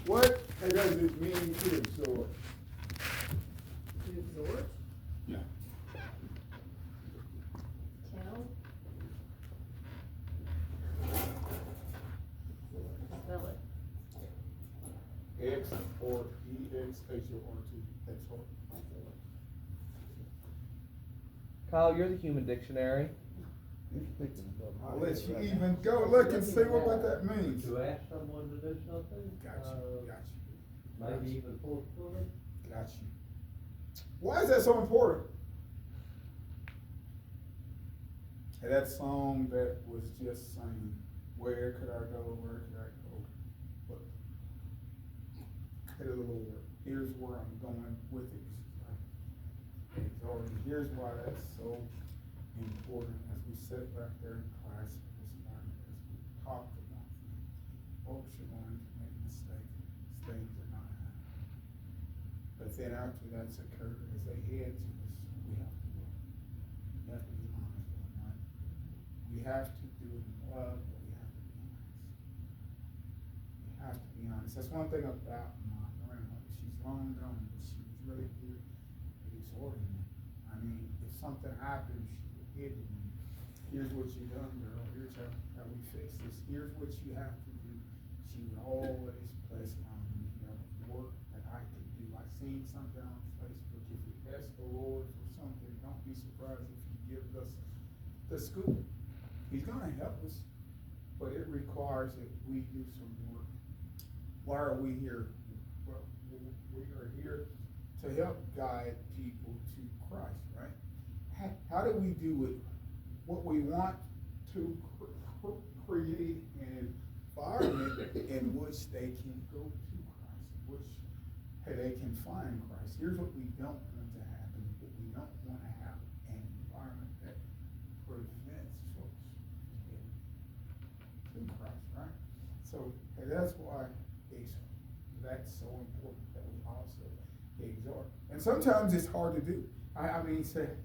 What does it mean to exhort? To exhort? Yeah. Tell? Spell it. Exhort. E-X-H-O-R-T. Exhort. Kyle, you're the human dictionary. I'll let you even go look and see what that means. To ask someone to do something? Got you. Maybe even forcefully? Got you. Why is that so important? And that song that was just saying, where could I go, where could I go? But, hey Lord, here's where I'm going with it. Here's why that's so important as we sit back there in class this morning, as we talked about folks are going to make mistakes. Things are not happening. But then after that's occurred, as they head to us, we have to go. We have to be honest with them, right? We have to do it in love, but we have to be honest. We have to be honest. That's one thing about my grandmother. She's long gone, but she was really good at exhorting me. I mean, if something happened, she would hit me. Here's what you done, girl. Here's how we fix this. Here's what you have to do. She would always place on me, work that I could do. I seen something on Facebook. If we ask the Lord for something, don't be surprised if He gives us the scoop. He's going to help us, but it requires that we do some work. Why are we here? Well, we are here to help guide people to Christ, right? How do we do it? What we want to create an environment in which they can go to Christ, in which they can find Christ. Here's what we don't want to happen. We don't want to have an environment that prevents folks from getting to Christ, right? So that's why that's so important that we also exhort. And sometimes it's hard to do. I mean, there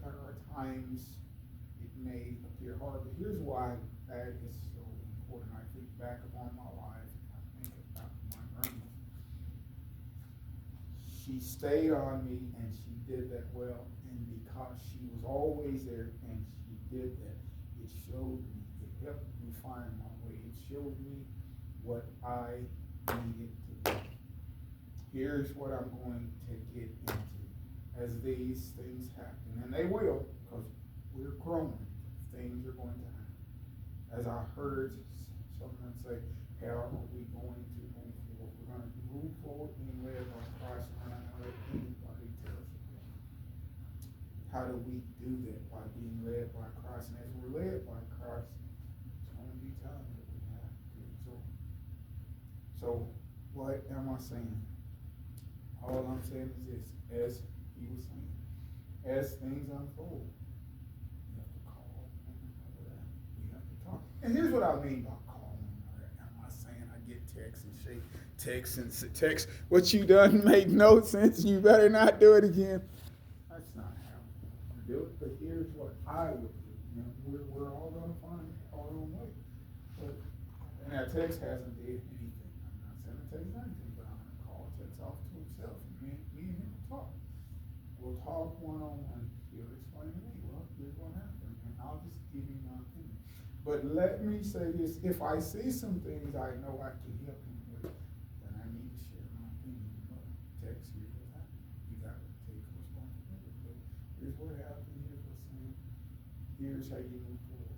are times it may appear hard, but here's why that is so important. I think back upon my life, I think about my grandma. She stayed on me, and she did that well, and because she was always there, and she did that, it showed me, it helped me find my way. It showed me what I needed to do. Here's what I'm going to get into as these things happen, and they will, because we're growing. Things are going to happen. As I heard someone say, how are we going to move forward? We're going to move forward being led by Christ, and we're not going to let anybody tell us again. How do we do that? By being led by Christ. And as we're led by Christ, it's going to be time that we have to exhort. So, what am I saying? All I'm saying is this, as he was saying, as things unfold, we have to call one another out. We have to talk. And here's what I mean by calling one another out. I'm not saying I get texts and shake texts and text, what you done made no sense, you better not do it again. That's not how we do it, but here's what I would do. We're all going to find our own way. And that text hasn't did anything. I'm not saying it takes anything, but I'm going to call text off to himself. Me and him will talk. We'll talk one-on-one. He'll explain to me, well, here's what happened, and I'll just give you my opinion. But let me say this, if I see some things I know I can help him with, then I need to share my opinion. Text, here's what happened. You got to take responsibility. But here's what happened, here's what's saying. Here's how you move forward.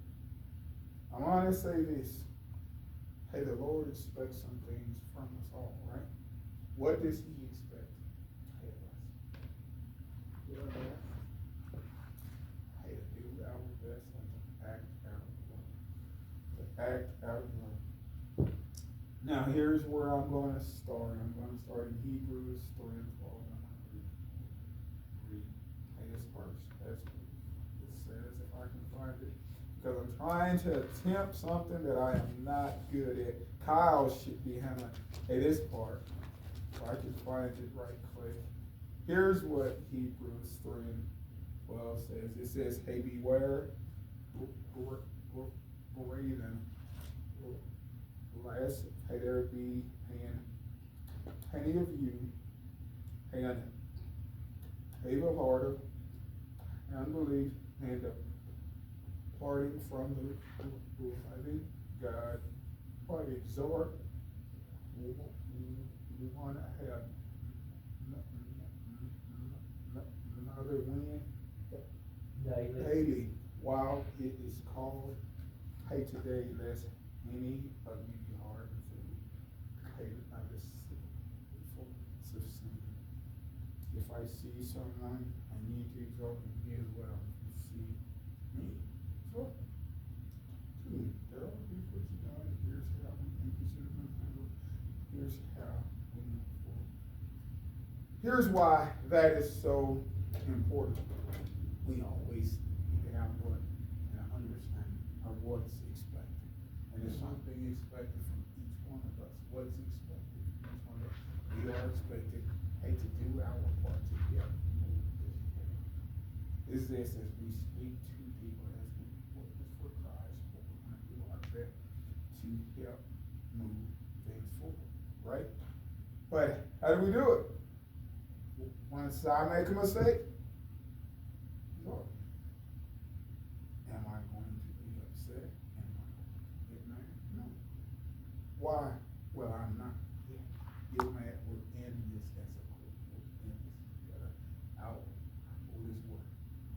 I want to say this. Hey, the Lord expects some things from us all, right? What does he expect? Hey, do our best. Hey, to do our best and to act out of love. To act out of love. Now, here's where I'm going to start. I'm going to start in Hebrews 3 and 12. I'm going to read. Hey, this verse. That's what it says, if I can find it. Because I'm trying to attempt something that I am not good at. Kyle should be having, hey, this part, so I can find it right quick. Here's what Hebrews 3 and 12 says. It says, hey, beware, last, there be any of you, and evil hearted, unbelief, and departing from the living God, but exhort one have another win daily while it is called. Hey, today, lest any of you be hard and food. Hey, I just for sin. If I see someone, I need to exalt me as well. If you see me, exalt to me. Daryl, here's what you done. Here's how we think you should have been handled. Here's how we move forward. Here's why that is so important. We always need to have what an understanding of what's expected. And there's something expected from each one of us. What's expected from each one of us? We are expected, hey, to do our part together. Is this as we speak to people, as we witness for Christ, what we're going to do our best to help move things forward, right? But how do we do it? Once I make a mistake, Lord, am I going to be upset? Am I going to get mad? No. Why? Well, I'm not. Get mad. We're in this as a group. We're in this together. Out for His work.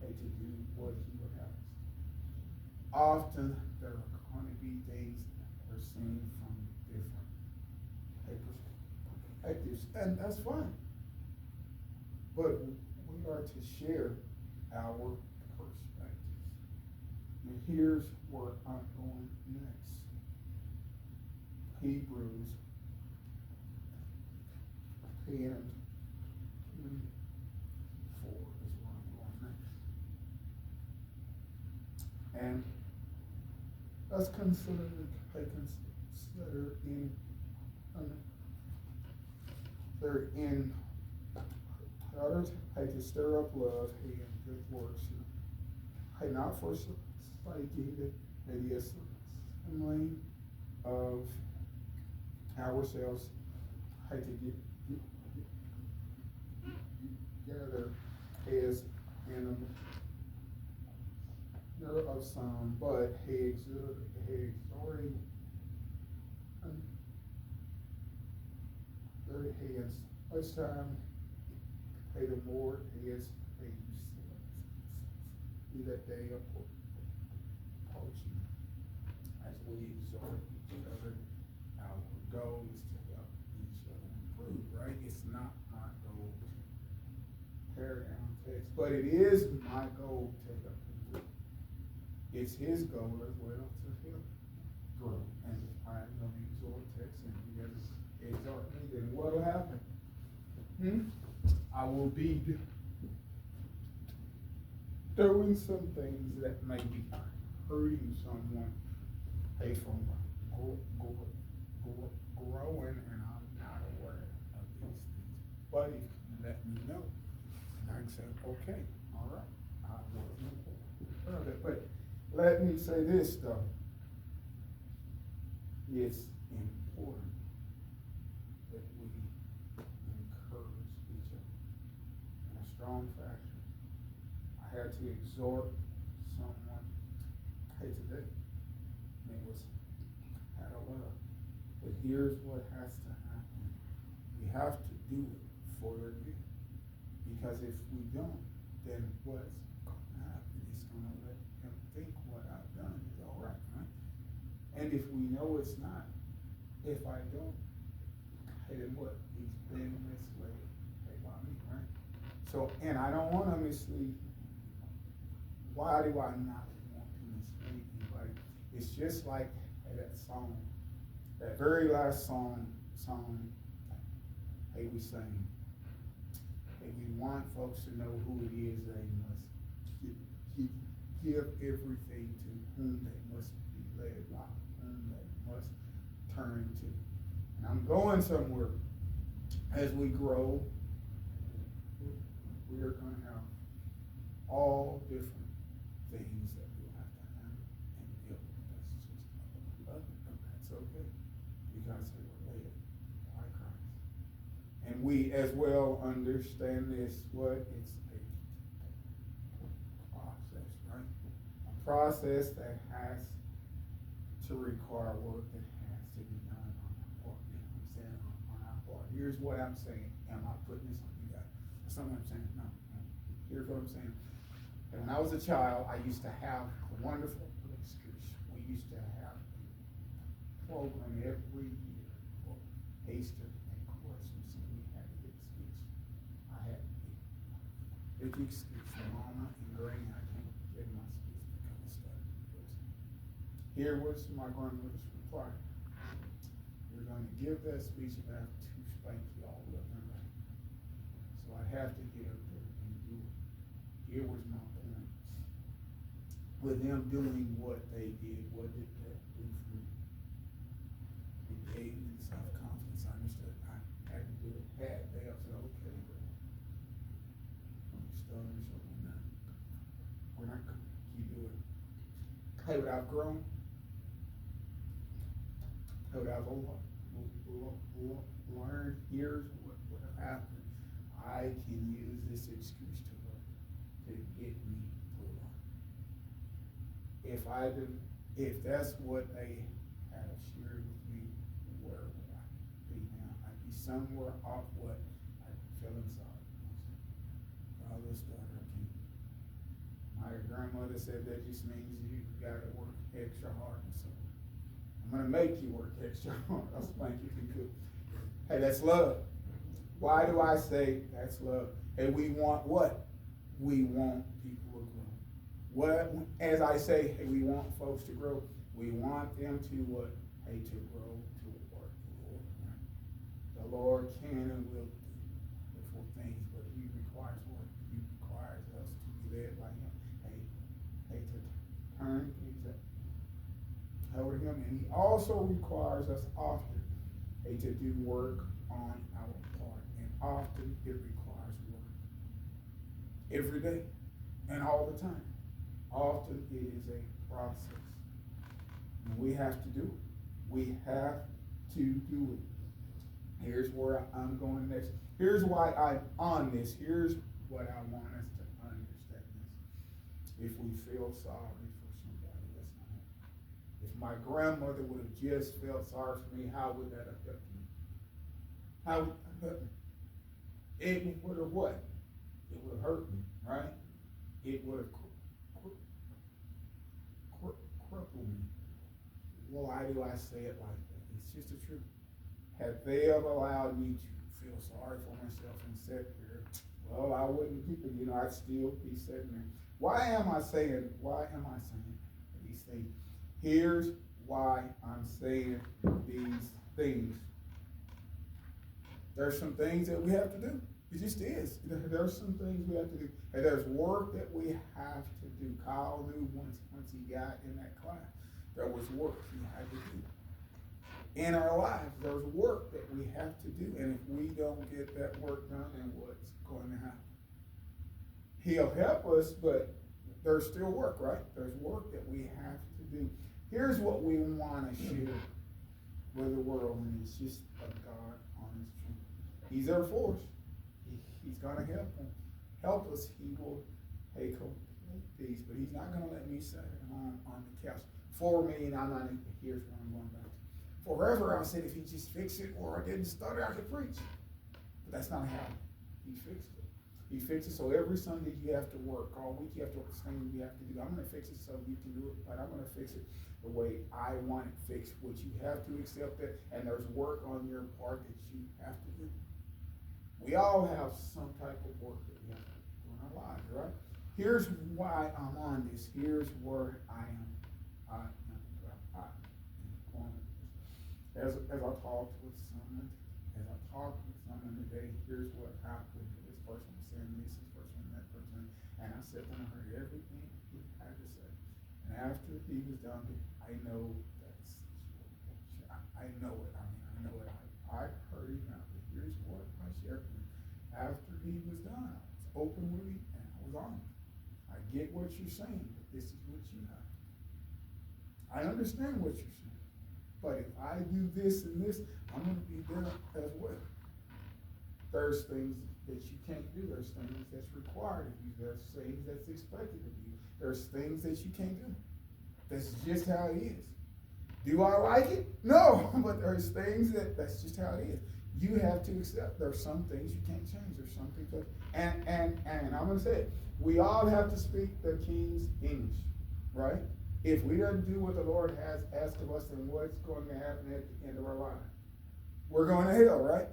Hey, to do what He would have us do. Often there are going to be things that are seen from different perspectives, and that's fine. But we are to share our perspectives. And here's where I'm going next. Hebrews 10:4 is where I'm going next. And let's consider they're in others, hey, to stir up love, hey, and good works, hey, not for forsaking the assembling of ourselves, hey, to get together as in a of some, but hey, exhorting their hands. Much time. Pay the more is pay you that day approaching as we exhort each other. Our goal is to help each other improve, right? It's not my goal to tear down text, but it is my goal to help improve. It's His goal as well to help grow. And if I'm going to exhort text and He doesn't exhort me, then what will happen? I will be doing some things that may be hurting someone, hey, from growing, and I'm not aware of these things. But if you let me know, and I can say, okay, all right, I wasn't aware of it. But let me say this, though. It's important that we encourage each other in a strong fashion. I had to exhort someone, hey, today, and it was out of love. But here's what has to happen. We have to do it for their good. Because if we don't, then what's going to happen? It's going to let them think what I've done is all right, right? And if we know it's not, if I don't, hey, then what? He's been misled, hey, by me, right? So, and I don't want to mislead. Why do I not want to mislead anybody? It's just like that song, that very last song, hey, we sang. Hey, we want folks to know who it is they must give everything to, whom they must be led by, whom they must turn to. And I'm going somewhere. As we grow, we are going to have all different things that we'll have to handle and deal with. That's just, but that's okay. And we as well understand this, what it's a process, right? A process that has to require work that has to be done on our part. You know what I'm saying? On our part. Here's what I'm saying. Am I putting this on you guys? That's not what I'm saying. No. Here's what I'm saying. And when I was a child, I used to have a wonderful excuse. We used to have a program every year for Easter and Christmas, and we had a big speech. I had a big speech for Mama and Granny. I can't give my speech because I started. Here was my grandmother's reply. You're going to give that speech and I have to spank you all up and right. So I have to get up there and do it. Here was my point. With them doing what they did, what did that do for me? It gave me the self-confidence. I understood I had to do it. They said, okay, but stubborn, so we're not going to keep doing it. Hey, what I've grown, hey, what I've learned, here's what happened. I can use this excuse to get me through life. If that's what they have shared with me, where would I be now? I'd be somewhere off what I feel inside. Father's daughter, my grandmother said that just means you gotta work extra hard and so I'm gonna make you work extra hard. I'll spank you if you could. Hey, that's love. Why do I say that's love? Hey, we want what? We want people to grow. What, as I say, hey, we want folks to grow. We want them to what? Hey, to grow to work the Lord. Right? The Lord can and will do beautiful things, but He requires work. He requires us to be led by Him. Hey, to turn things up over Him, and He also requires us often, hey, to do work on our part, and often it requires work every day and all the time. Often it is a process. And we have to do it. We have to do it. Here's where I'm going next. Here's why I'm on this. Here's what I want us to understand this. If we feel sorry for somebody, that's not it. If my grandmother would have just felt sorry for me, how would that have helped me? How would that help me? It would have what? It would have hurt me, right? It would have crippled me. Why do I say it like that? It's just the truth. Had they ever allowed me to feel sorry for myself and sit there, well, I wouldn't keep it, I'd still be sitting there. Why am I saying these things? Here's why I'm saying these things. There's some things that we have to do. It just is. There's some things we have to do. And there's work that we have to do. Kyle knew once he got in that class, there was work he had to do. In our lives, there's work that we have to do. And if we don't get that work done, then what's going to happen? He'll help us, but there's still work, right? There's work that we have to do. Here's what we want to share with the world, and it's just a God honest truth. He's there for us. He's going to help us. He will take these, but He's not going to let me sit on the couch for me, and I'm not. Here's what I'm going back to. Forever, I said if He just fixed it, or I didn't stutter, I could preach. But that's not how He fixed it. He fixed it so every Sunday you have to work. All week you have to work the same you have to do. I'm going to fix it so you can do it, but I'm going to fix it the way I want it fixed, which you have to accept it, and there's work on your part that you have to do. We all have some type of work that we have to do in our lives, right? Here's why I'm on this. Here's where I am. As I talked with someone today, here's what happened. This person was saying this person, that person, and I sat down and heard everything he had to say. And after he was done, I know that's, I know it. I know it. I heard him out. But here's what I shared with him. After he was done, I was open with him and I was honest. I get what you're saying, but this is what you have. I understand what you're saying. But if I do this and this, I'm going to be there as well. There's things that you can't do. There's things that's required of you. There's things that's expected of you. There's things that you can't do. That's just how it is. Do I like it? No, but there's things that's just how it is. You have to accept. There's some things you can't change. There's some things that, and I'm gonna say it. We all have to speak the King's English, right? If we don't do what the Lord has asked of us, then what's going to happen at the end of our life? We're going to hell, right?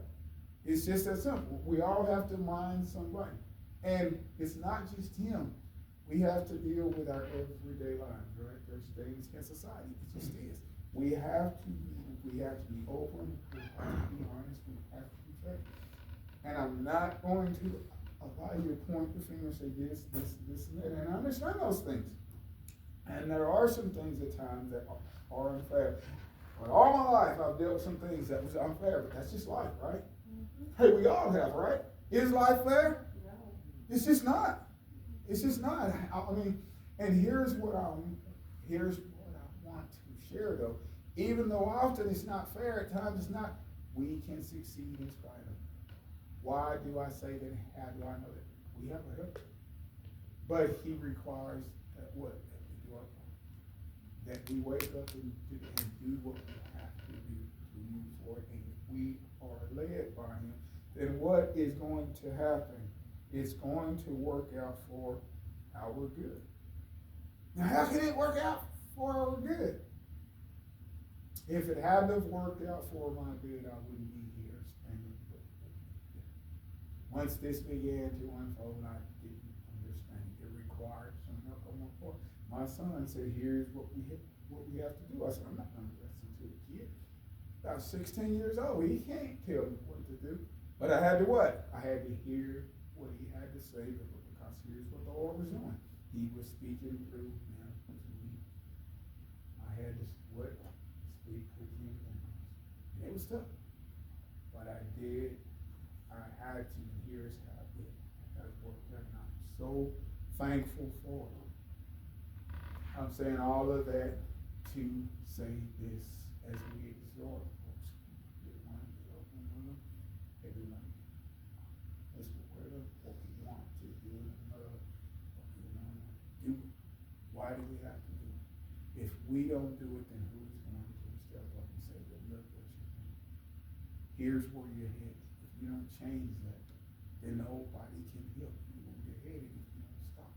It's just that simple. We all have to mind somebody. And it's not just him. We have to deal with our everyday lives, right? There's things in society. It just is. We have to be open, we have to be honest, we have to be fair. And I'm not going to allow you to point the finger and say this, and that. And I understand those things. And there are some things at times that are unfair. But all my life I've dealt with some things that was unfair, but that's just life, right? Mm-hmm. Hey, we all have, right? Is life fair? No. It's just not. It's just not. I mean, and here's what I want to share though. Even though often it's not fair, at times it's not, we can succeed in spite of it. Why do I say that? How do I know that? We have a help. But he requires that what? That we do our part. That we wake up and do what we have to do to move forward. And if we are led by him, then what is going to happen? It's going to work out for our good. Now, how can it work out for our good? If it hadn't have worked out for my good, I wouldn't be here standing. Once this began to unfold, I didn't understand. It required some help on my part. My son said, "Here's what we have to do." I said, "I'm not going to listen to a kid. About 16 years old, he can't tell me what to do." But I had to what? I had to hear what he had to say because here's what the Lord was doing. He was speaking through him to me. I had to what? Speak with him. And it was tough. But I did. I had to. And here's how it has worked out. And I'm so thankful for it. I'm saying all of that to say this as we exhort folks. Everyone. Let's work what we want to do in love. What we want to do. Why do we have to do it? If we don't do it, then who's going to step up and say, well, look what you're doing. Here's where you're headed. If you don't change that, then nobody can help you where you're headed if you don't stop.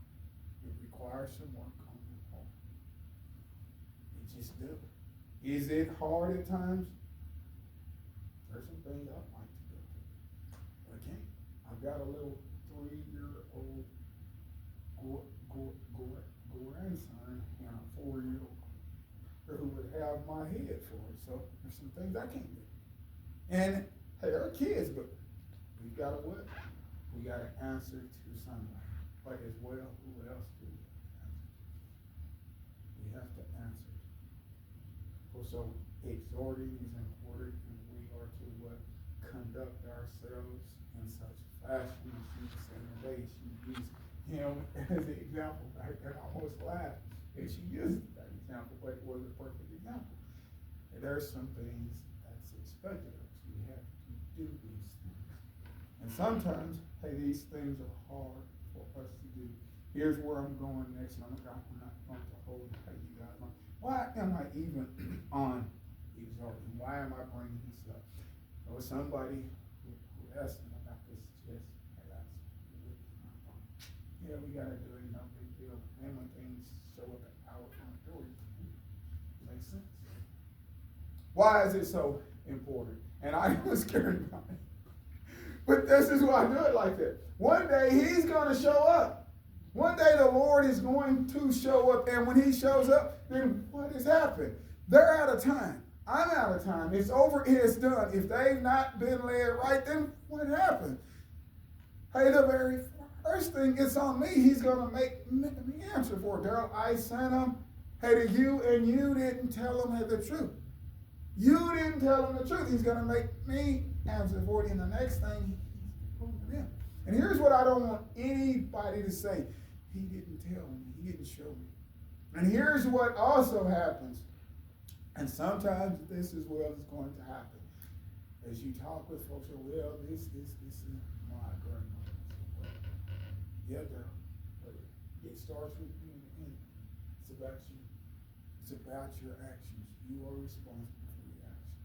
It requires some work on your part. It just does. Is it hard at times? There's some things I'd like to go through, but I can't. I've got a little 3-year-old grandson and a 4-year-old who would have my head for it. So there's some things I can't do. And hey, they're kids, but we've got to what? We got to answer to somebody. But as well, who else do we have to answer to? We have to answer. So exhorting is important, and we are to what? Conduct ourselves in such fashion. She was saying today, she used him as an example. I almost laughed. And she used that example, but it was a perfect example. And there are some things that's expected of us. We have to do these things. And sometimes, hey, these things are hard for us to do. Here's where I'm going next. I'm not going to hold you guys on. Why am I even on exhorting? Why am I bringing this up? There was somebody who asked me about this just last week. Yeah, we got to do it, no big deal. And when things show up at our front door, it makes sense. Why is it so important? And I was scared about it. But this is why I do it like that. One day he's going to show up. One day the Lord is going to show up, and when he shows up, then what has happened? They're out of time. I'm out of time. It's over. It's done. If they've not been led right, then what happened? Hey, the very first thing, it's on me. He's going to make me answer for it. Daryl, I sent him, hey, to you, and you didn't tell him the truth. You didn't tell him the truth. He's going to make me answer for it. And the next thing, he's going to them. And here's what I don't want anybody to say. He didn't tell me. He didn't show me. And here's what also happens. And sometimes this is what is going to happen. as you talk with folks, well, this is my grandmother. Yeah, girl, but it starts with you in the end. It's about you. It's about your actions. You are responsible for your actions.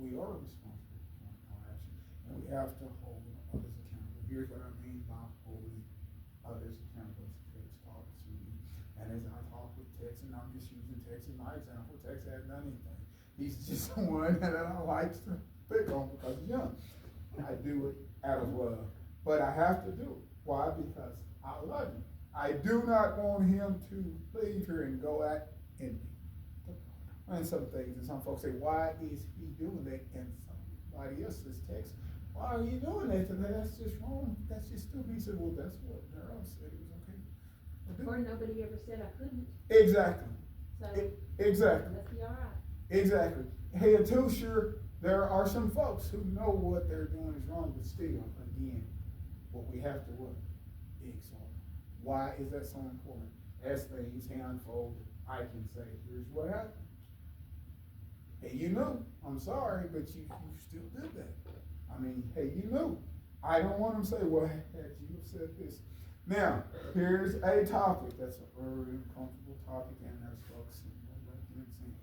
We are responsible for our actions, and we have to hold others accountable. Here's what I mean by holding others accountable. Tex talks to you, and as I talk with Tex, and I'm just using Tex as my example. Tex hasn't done anything. He's just one that I like to pick on because he's young. I do it out of love, but I have to do it. Why? Because I love him. I do not want him to leave here and go at envy. And some things, and some folks say, why is he doing that? And somebody else says, Tex, why are you doing that? That's just wrong. That's just stupid. He said, well, that's what Darrell said. It was okay. Or nobody ever said I couldn't, Exactly. so. Exactly. Must be all right. Exactly. Hey, and too sure there are some folks who know what they're doing is wrong, but still, again, what we have to what? Exalt. Why is that so important? As things unfold, I can say, here's what happened. Hey, you knew. I'm sorry, but you still did that. I mean, hey, you knew. I don't want them to say, well, had you have said this. Now, here's a topic that's a very uncomfortable topic, and there's folks saying,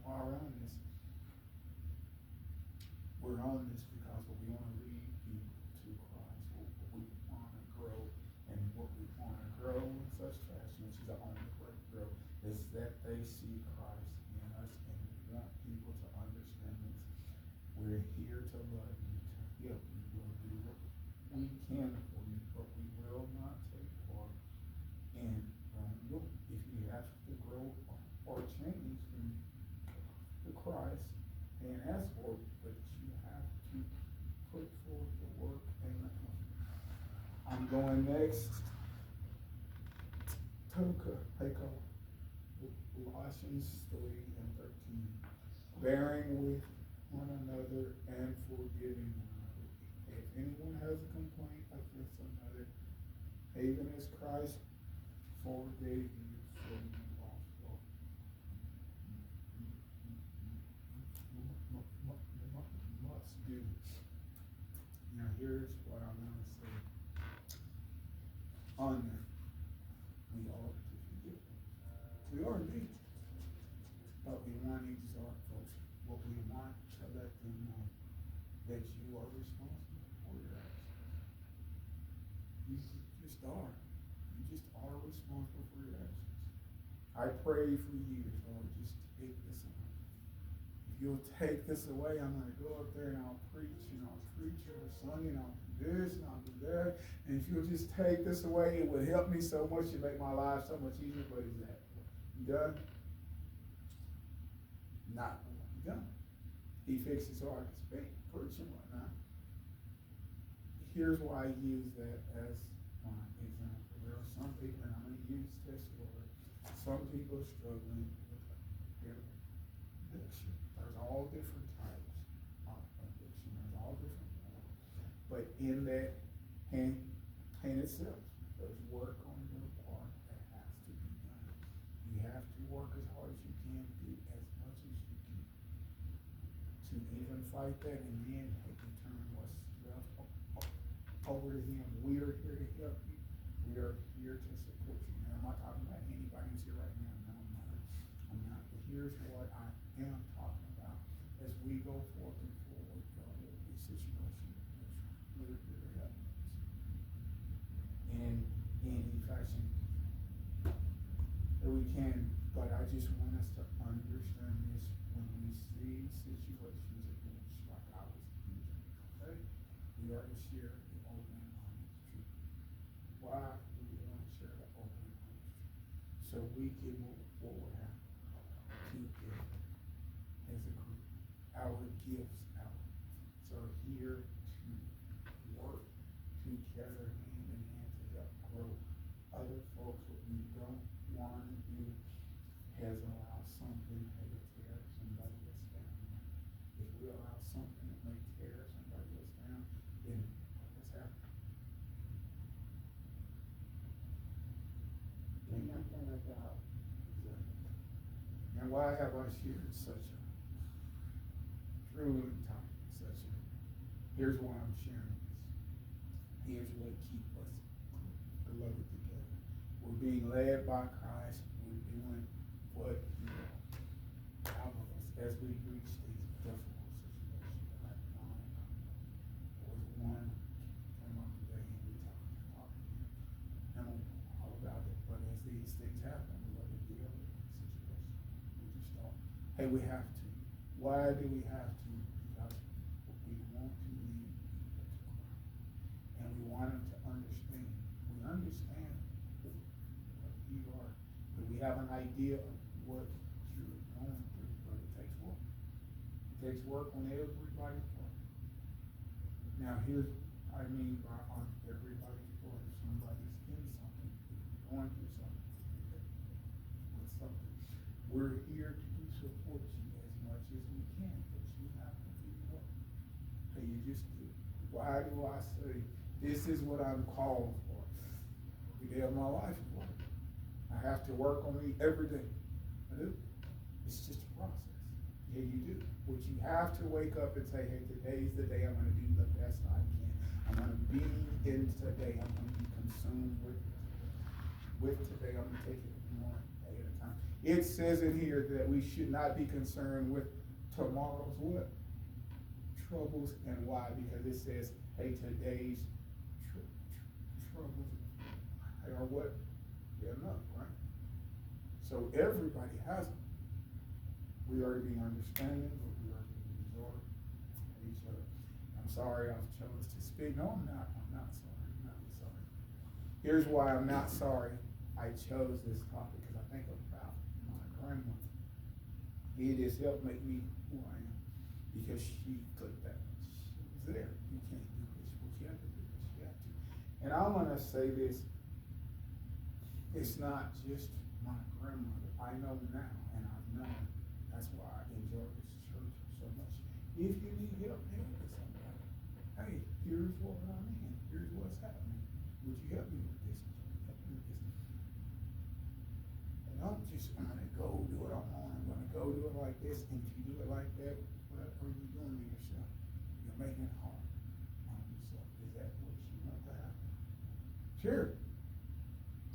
why we're on this. We're on this because we want to lead people to Christ. We want to grow, and what we want to grow in such fashion, which is the only way to grow, is that they see Christ in us, and we want people to understand this. We're here to love you, to help you. We'll do what we can for you, but we will not take part in wrongdoing. If you have to grow or change to Christ, and ask for it, but you have to put forth the work and the effort. I'm going next. Colossians 3:13. Bearing with one another and forgiving one another. If anyone has a complaint against another, even as Christ forgave you, so you also must do. Now here's what I'm going to say. Honor. We ought to forgive. We are indeed. But we want to exhort folks. What we want to let them know that you are responsible for your actions. You just are. You just are responsible for your actions. I prayed for years, Lord, just take this away. If you'll take this away, I'm going to go up there and I'll preach every Sunday, and I'll do this and I'll do that. And if you'll just take this away, it would help me so much. It make my life so much easier. But is that you done? Not done. He fixed it so I could speak, preach, and whatnot. Here's why I use that as my example. There are some people, and I'm going to use this word. Some people are struggling with addiction. There's all different types of addiction. There's all different forms. But in that hand itself, there's work on your part that has to be done. You have to work as hard as you can, do as much as you can to even fight that, and then you turn what's left over to him. We are here to help you. We are here to support you. Now, I'm not talking about anybody who's here right now. No, I'm not. But here's what I am talking about. As we go forth and forward, there will be situations which really happen. And in any fashion that we can, but I just want us to understand this when we see situations in which, like I was in, okay? We are to share the open and honest truth. Why do we want to share the open and honest truth? So we can move forward together as a group. Our gifts out. So here to work together hand in hand to help grow other folks. What we don't want to do is allow something to tear somebody else down. If we allow something that may tear somebody else down, then what's happening? We're not gonna go. And why have I shared such a thrilling topic, such a Here's why I'm sharing this. Here's what keeps us beloved together. We're being led by Christ. We're doing what He wants out of us as we reach these difficult situations. Like there was one came up today and we talked to him all about it. But as these things happen, we got to deal with the situation. We just don't. Hey, we have to. Why do we have to? Because we want to lead people to Christ. And we want them to understand. We understand what you are. But we have an idea of what you're going through. But it takes work. It takes work on everybody's part. Now here's what I mean by on everybody's part. If somebody's in something, if you're going through something, with something, we're here to support you as much as we can, but you have to do what? Hey, you just do. Why do I say this is what I'm called for? Every day of my life is work. I have to work on me every day. I do. It's just a process. Yeah, you do. But you have to wake up and say, hey, today's the day I'm going to do the best I can. I'm going to be in today. I'm going to be consumed with today. I'm going to take it one day at a time. It says in here that we should not be concerned with tomorrow's what? Troubles. And why? Because it says, hey, today's troubles are what? They're enough, right? So everybody has them. We are to be understanding, but we are to be absorbed at each other. I'm sorry I've chose to speak. No, I'm not. I'm not sorry. I'm not sorry. Here's why I'm not sorry I chose this topic, because I think about my grandmother. It has helped make me who I am, because she put that. She was there. You can't do this, but you have to do this. You have to. And I'm going to say this. It's not just my grandmother. I know now, and I've known. That's why I enjoy this church so much. If you need help, help with somebody. Hey, here's what I'm in. Here's what's happening. Would you help me with this? Help me with this. And don't just, I'm going to go do it on my own. I'm going to go do it like this. And if you do it like that, what are you doing to yourself? You're making it hard on yourself. Is that what you want to happen? Sure.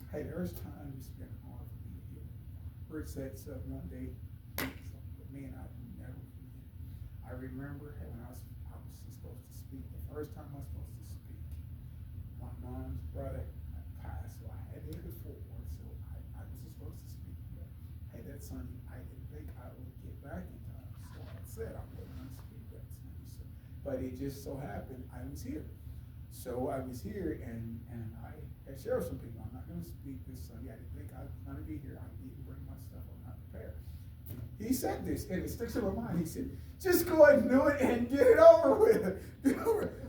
Hey, there's times it's been hard for me to heal. Bert said something one day. Me and I will never forget. I remember when I was supposed to speak. The first time I was supposed to speak, my mom's brother passed, so I had to hit it forward. So I was supposed to speak. But hey, that Sunday I didn't think I would get back in time. So I said I wasn't going to speak that Sunday. So, but it just so happened I was here. So I was here and I had shared with some people. I'm not going to speak this Sunday. I didn't think I was going to be here. I didn't bring my stuff. I'm not prepared. He said this, and it sticks in my mind. He said, just go ahead and do it and get it over with.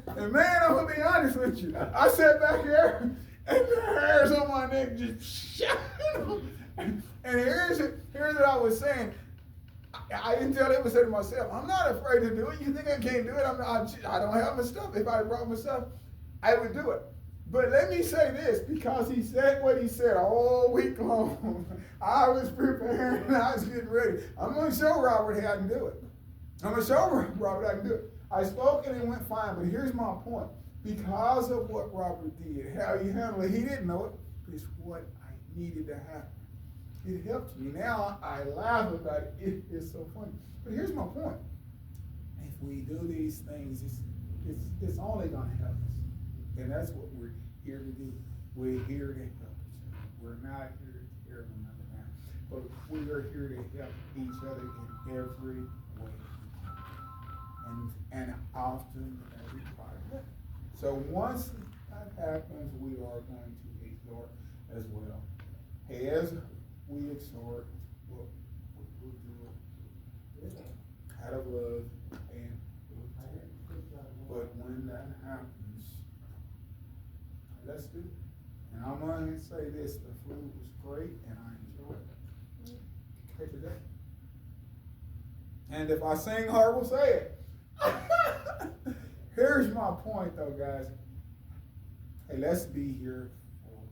And man, I'm going to be honest with you. I sat back here, and the hairs on my neck just shot. And here's what I was saying. I didn't tell him to say to myself, I'm not afraid to do it. You think I can't do it? I don't have my stuff. If I brought my stuff, I would do it. But let me say this, because he said what he said all week long. I was preparing and I was getting ready. I'm going to show Robert how I can do it. I'm going to show Robert I can do it. I spoke and it went fine, but here's my point. Because of what Robert did, how he handled it, he didn't know it, but it's what I needed to happen. It helped me. Now I laugh about it. It is so funny. But here's my point. If we do these things, it's only going to help us. And that's what we're here to do. We're here to help each other. We're not here to tear one another down. But we are here to help each other in every way. And often every part. So once that happens, we are going to exhort as well. As we exhort, we'll do it out of love and but when that happens, let's do it. And I'm going to say this, the food was great and I enjoyed it. Okay, today. And if I sing hard, we'll say it. Here's my point though, guys. Hey, let's be here for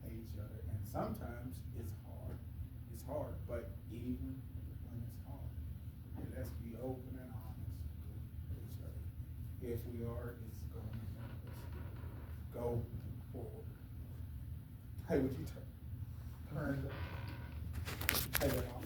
each other. And sometimes it's hard. It's hard, but even when it's hard, hey, let's be open and honest with each other. If we are, it's gonna help us go forward. Hey, would you turn the, hey,